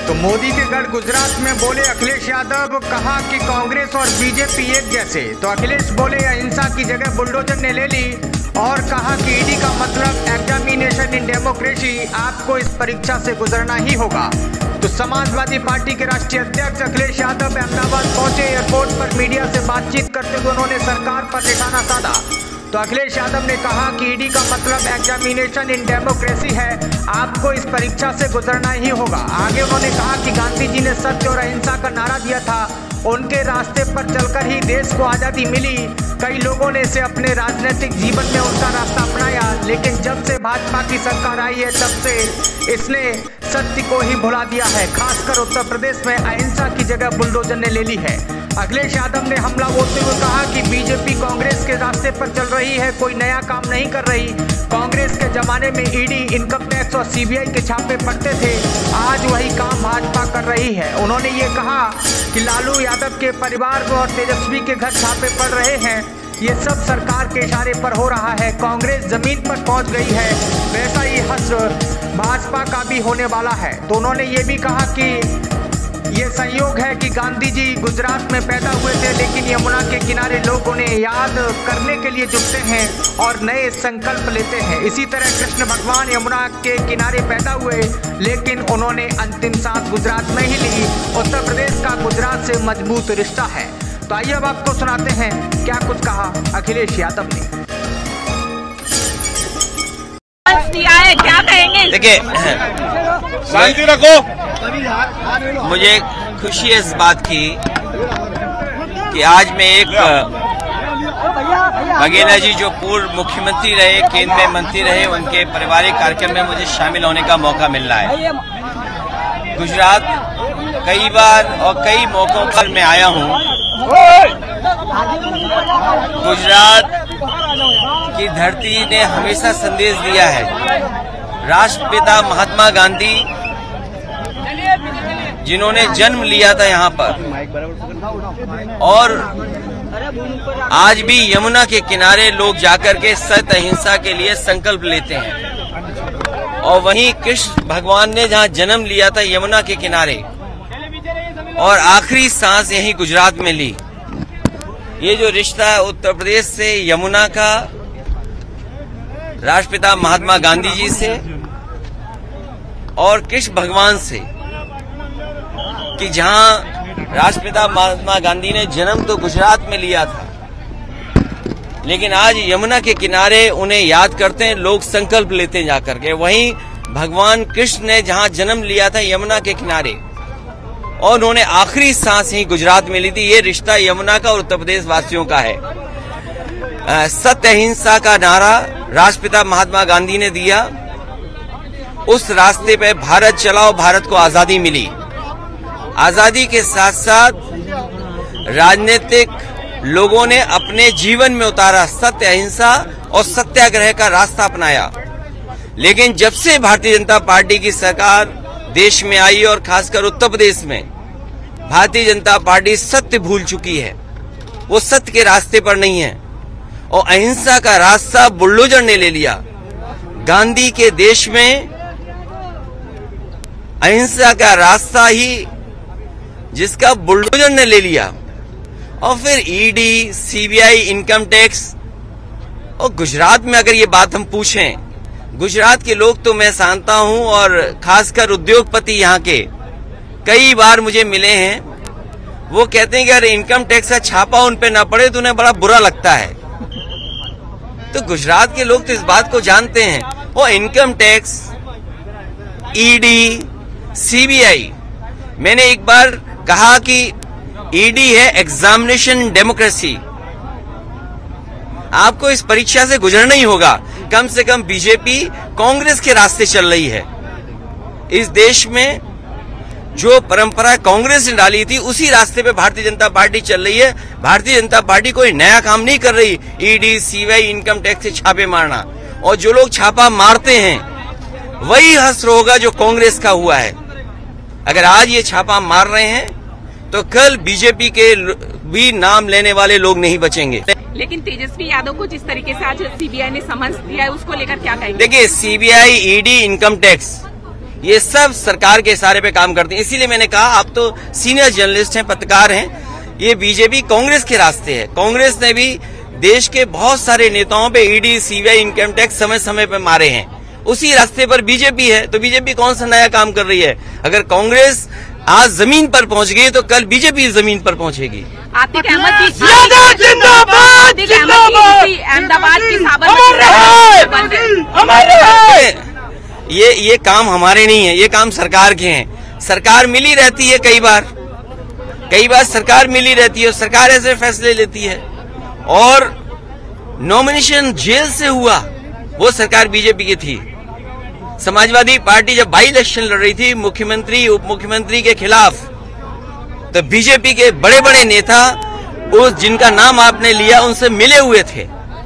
तो मोदी के गढ़ गुजरात में बोले अखिलेश यादव, कहा कि कांग्रेस और बीजेपी एक जैसे। तो अखिलेश बोले अहिंसा की जगह बुलडोजर ने ले ली और कहा कि ईडी का मतलब एग्जामिनेशन इन डेमोक्रेसी, आपको इस परीक्षा से गुजरना ही होगा। तो समाजवादी पार्टी के राष्ट्रीय अध्यक्ष अखिलेश यादव अहमदाबाद पहुंचे। एयरपोर्ट पर मीडिया से बातचीत करते हुए उन्होंने सरकार पर निशाना साधा। तो अखिलेश यादव ने कहा कि ईडी का मतलब एग्जामिनेशन इन डेमोक्रेसी है, आपको इस परीक्षा से गुजरना ही होगा। आगे उन्होंने कहा कि गांधी जी ने सत्य और अहिंसा का नारा दिया था, उनके रास्ते पर चलकर ही देश को आज़ादी मिली। कई लोगों ने इसे अपने राजनीतिक जीवन में उनका रास्ता अपनाया, लेकिन जब से भाजपा की सरकार आई है तब से इसने सत्य को ही भुला दिया है। खासकर उत्तर प्रदेश में अहिंसा की जगह बुलडोजर ने ले ली है। अखिलेश यादव ने हमला बोलते हुए कहा कि बीजेपी कांग्रेस के रास्ते पर चल रही है, कोई नया काम नहीं कर रही। कांग्रेस के जमाने में ईडी, इनकम टैक्स और सीबीआई के छापे पड़ते थे, आज वही काम भाजपा कर रही है। उन्होंने ये कहा कि लालू यादव के परिवार और तेजस्वी के घर छापे पड़ रहे हैं, ये सब सरकार के इशारे पर हो रहा है। कांग्रेस जमीन पर पहुंच गई है, वैसा ही हश्र भाजपा का भी होने वाला है। तो उन्होंने ये भी कहा कि ये संयोग है कि गांधी जी गुजरात में पैदा हुए थे, लेकिन यमुना के किनारे लोग उन्हें याद करने के लिए जुटते हैं और नए संकल्प लेते हैं। इसी तरह कृष्ण भगवान यमुना के किनारे पैदा हुए, लेकिन उन्होंने अंतिम सांस गुजरात में ही ली। उत्तर प्रदेश का गुजरात से मजबूत रिश्ता है। तो आइए अब आपको सुनाते हैं क्या कुछ कहा अखिलेश यादव ने। क्या कहेंगे? देखिए, शांति रखो। मुझे खुशी है इस बात की कि आज मैं एक बघेला जी जो पूर्व मुख्यमंत्री रहे, केंद्रीय मंत्री रहे, उनके पारिवारिक कार्यक्रम में मुझे शामिल होने का मौका मिल रहा है। गुजरात कई बार और कई मौकों पर मैं आया हूँ। गुजरात की धरती ने हमेशा संदेश दिया है, राष्ट्रपिता महात्मा गांधी जिन्होंने जन्म लिया था यहाँ पर, और आज भी यमुना के किनारे लोग जाकर के सत्य अहिंसा के लिए संकल्प लेते हैं। और वहीं कृष्ण भगवान ने जहाँ जन्म लिया था यमुना के किनारे, और आखिरी सांस यहीं गुजरात में ली। ये जो रिश्ता है उत्तर प्रदेश से, यमुना का, राष्ट्रपिता महात्मा गांधी जी से और कृष्ण भगवान से, कि जहां राष्ट्रपिता महात्मा गांधी ने जन्म तो गुजरात में लिया था, लेकिन आज यमुना के किनारे उन्हें याद करते हैं लोग, संकल्प लेते हैं जाकर के। वहीं भगवान कृष्ण ने जहां जन्म लिया था यमुना के किनारे, और उन्होंने आखिरी सांस ही गुजरात में ली थी। ये रिश्ता यमुना का और उत्तर प्रदेश वासियों का है। सत्य अहिंसा का नारा राष्ट्रपिता महात्मा गांधी ने दिया, उस रास्ते पे भारत चला और भारत को आजादी मिली। आजादी के साथ साथ राजनीतिक लोगों ने अपने जीवन में उतारा सत्य अहिंसा और सत्याग्रह का रास्ता अपनाया। लेकिन जब से भारतीय जनता पार्टी की सरकार देश में आई और खासकर उत्तर प्रदेश में, भारतीय जनता पार्टी सत्य भूल चुकी है, वो सत्य के रास्ते पर नहीं है और अहिंसा का रास्ता बुलडोजर ने ले लिया। गांधी के देश में अहिंसा का रास्ता ही जिसका बुलडोजर ने ले लिया, और फिर ईडी, सीबीआई, इनकम टैक्स। और गुजरात में अगर ये बात हम पूछें, गुजरात के लोग तो मैं जानता हूं, और खासकर उद्योगपति यहाँ के कई बार मुझे मिले हैं, वो कहते हैं कि अगर इनकम टैक्स का छापा उन पे ना पड़े तो उन्हें बड़ा बुरा लगता है। तो गुजरात के लोग तो इस बात को जानते हैं। वो इनकम टैक्स, ईडी, सीबीआई, मैंने एक बार कहा कि ईडी है एग्जामिनेशन डेमोक्रेसी, आपको इस परीक्षा से गुजरना ही होगा। कम से कम बीजेपी कांग्रेस के रास्ते चल रही है। इस देश में जो परंपरा कांग्रेस ने डाली थी, उसी रास्ते पे भारतीय जनता पार्टी चल रही है। भारतीय जनता पार्टी कोई नया काम नहीं कर रही, ईडी, सीबीआई, इनकम टैक्स से छापे मारना। और जो लोग छापा मारते हैं वही हश्र होगा जो कांग्रेस का हुआ है। अगर आज ये छापा मार रहे हैं तो कल बीजेपी के भी नाम लेने वाले लोग नहीं बचेंगे। लेकिन तेजस्वी यादव को जिस तरीके से आज सीबीआई ने समन्स दिया है, उसको लेकर क्या कहेंगे? देखिए, सीबीआई, ईडी, इनकम टैक्स, ये सब सरकार के इशारे पे काम करते हैं। इसीलिए मैंने कहा आप तो सीनियर जर्नलिस्ट हैं, पत्रकार हैं, ये बीजेपी कांग्रेस के रास्ते है। कांग्रेस ने भी देश के बहुत सारे नेताओं पे ईडी, सीबीआई, इनकम टैक्स समय समय पे मारे हैं। उसी रास्ते पर बीजेपी है, तो बीजेपी कौन सा नया काम कर रही है? अगर कांग्रेस आज जमीन पर पहुंच गई तो कल बीजेपी जमीन पर पहुंचेगी। आतिक अहमद की अहमदाबाद की साबरमती ये काम हमारे नहीं है, ये काम सरकार के हैं। सरकार मिली रहती है, कई बार सरकार मिली रहती है और सरकार ऐसे फैसले लेती है। और नॉमिनेशन जेल से हुआ, वो सरकार बीजेपी की थी। समाजवादी पार्टी जब बाई इलेक्शन लड़ रही थी मुख्यमंत्री, उप मुख्यमंत्री के खिलाफ, तो बीजेपी के बड़े बड़े नेता, उस जिनका नाम आपने लिया, उनसे मिले हुए थे।